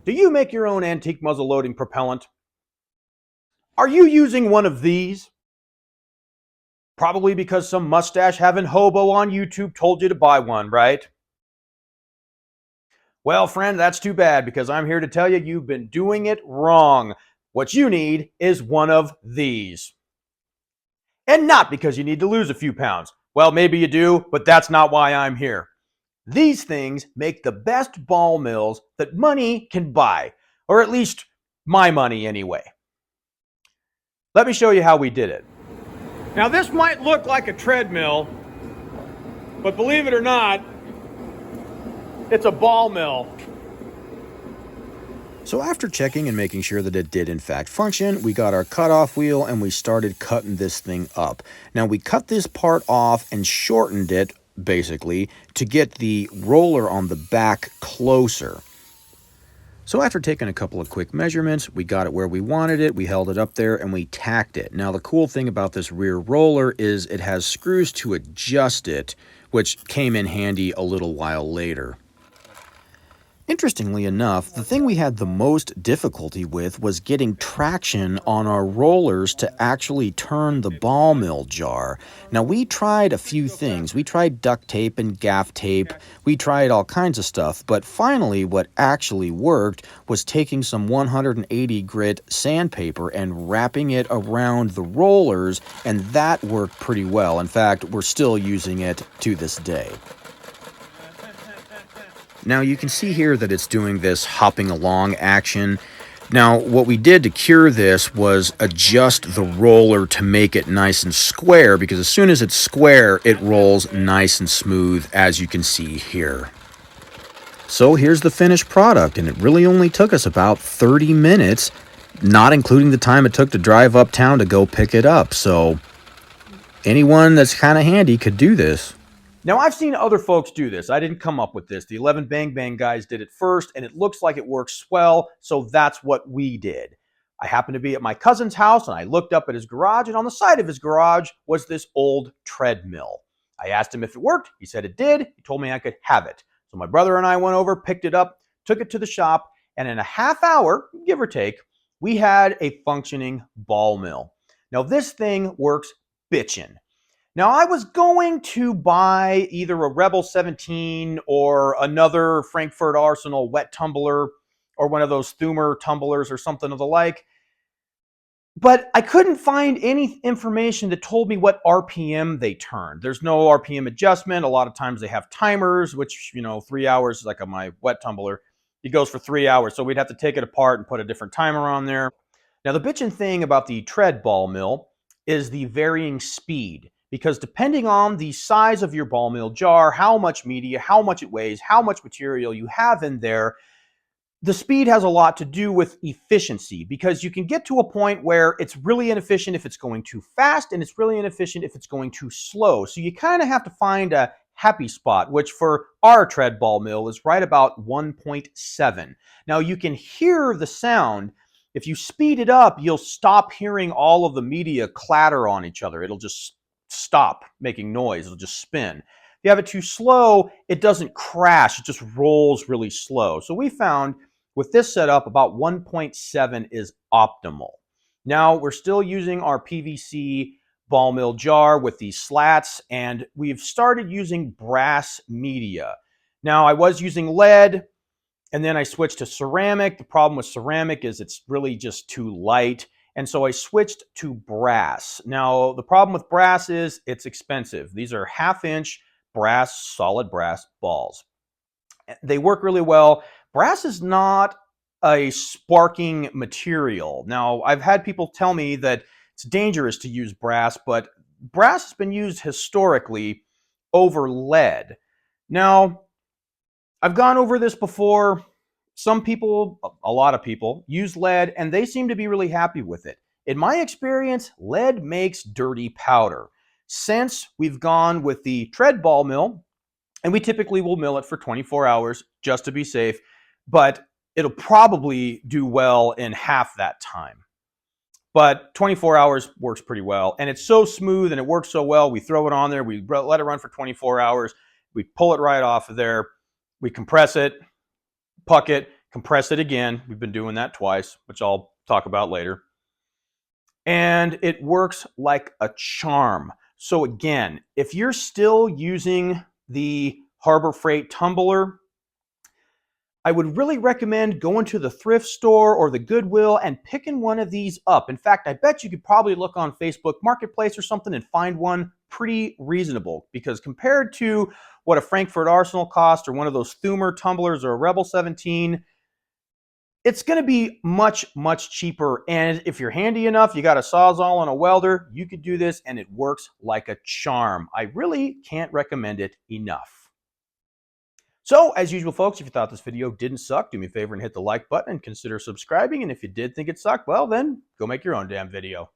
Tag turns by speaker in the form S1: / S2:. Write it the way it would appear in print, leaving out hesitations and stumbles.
S1: Do you make your own antique muzzle loading propellant? Are you using one of these? Probably because some mustache having hobo on YouTube told you to buy one, right? Well, friend, that's too bad because I'm here to tell you you've been doing it wrong. What you need is one of these. And not because you need to lose a few pounds. Well, maybe you do, but that's not why I'm here. These things make the best ball mills that money can buy, or at least my money anyway. Let me show you how we did it. Now, this might look like a treadmill, but believe it or not, it's a ball mill.
S2: So after checking and making sure that it did in fact function, we got our cutoff wheel and we started cutting this thing up. Now we cut this part off and shortened it, basically, to get the roller on the back closer. So after taking a couple of quick measurements, we got it where we wanted it, we held it up there, and we tacked it. Now the cool thing about this rear roller is it has screws to adjust it, which came in handy a little while later. Interestingly enough, the thing we had the most difficulty with was getting traction on our rollers to actually turn the ball mill jar. Now, we tried a few things. We tried duct tape and gaff tape. We tried all kinds of stuff. But finally, what actually worked was taking some 180 grit sandpaper and wrapping it around the rollers, and that worked pretty well. In fact, we're still using it to this day. Now you can see here that it's doing this hopping along action. Now what we did to cure this was adjust the roller to make it nice and square, because as soon as it's square, it rolls nice and smooth, as you can see here. So here's the finished product, and it really only took us about 30 minutes, not including the time it took to drive uptown to go pick it up. So anyone that's kind of handy could do this.
S1: Now, I've seen other folks do this. I didn't come up with this. The 11 Bang Bang guys did it first, and it looks like it works well, so that's what we did. I happened to be at my cousin's house, and I looked up at his garage, and on the side of his garage was this old treadmill. I asked him if it worked. He said it did. He told me I could have it. So my brother and I went over, picked it up, took it to the shop, and in a half hour, give or take, we had a functioning ball mill. Now, this thing works bitchin'. Now, I was going to buy either a Rebel 17 or another Frankfurt Arsenal wet tumbler or one of those Thumer tumblers or something of the like, but I couldn't find any information that told me what RPM they turned. There's no RPM adjustment. A lot of times they have timers, which, 3 hours, like on my wet tumbler, it goes for 3 hours. So we'd have to take it apart and put a different timer on there. Now, the bitchin' thing about the tread ball mill is the varying speed. Because depending on the size of your ball mill jar, how much media, how much it weighs, how much material you have in there, the speed has a lot to do with efficiency, because you can get to a point where it's really inefficient if it's going too fast, and it's really inefficient if it's going too slow. So you kind of have to find a happy spot, which for our tread ball mill is right about 1.7. Now you can hear the sound. If you speed it up, you'll stop hearing all of the media clatter on each other. It'll just stop making noise. It'll just spin. If you have it too slow, it doesn't crash. It just rolls really slow. So we found with this setup, about 1.7 is optimal. Now we're still using our PVC ball mill jar with these slats, and we've started using brass media. Now I was using lead, and then I switched to ceramic. The problem with ceramic is it's really just too light. And so I switched to brass. Now, the problem with brass is it's expensive. These are 1/2 inch brass, solid brass balls. They work really well. Brass is not a sparking material. Now, I've had people tell me that it's dangerous to use brass, but brass has been used historically over lead. Now, I've gone over this before. Some people, a lot of people, use lead, and they seem to be really happy with it. In my experience, lead makes dirty powder. Since we've gone with the tread ball mill, and we typically will mill it for 24 hours just to be safe, but it'll probably do well in half that time. But 24 hours works pretty well, and it's so smooth and it works so well, we throw it on there, we let it run for 24 hours, we pull it right off of there, we compress it, puck it, Compress it again. We've been doing that twice, which I'll talk about later. And it works like a charm. So again, if you're still using the Harbor Freight tumbler, I would really recommend going to the thrift store or the Goodwill and picking one of these up. In fact, I bet you could probably look on Facebook Marketplace or something and find one pretty reasonable, because compared to what a Frankfurt Arsenal cost or one of those Thumer tumblers or a Rebel 17, it's going to be much, much cheaper. And if you're handy enough, you got a Sawzall and a welder, you could do this and it works like a charm. I really can't recommend it enough. So, as usual, folks, if you thought this video didn't suck, do me a favor and hit the like button and consider subscribing. And if you did think it sucked, well, then go make your own damn video.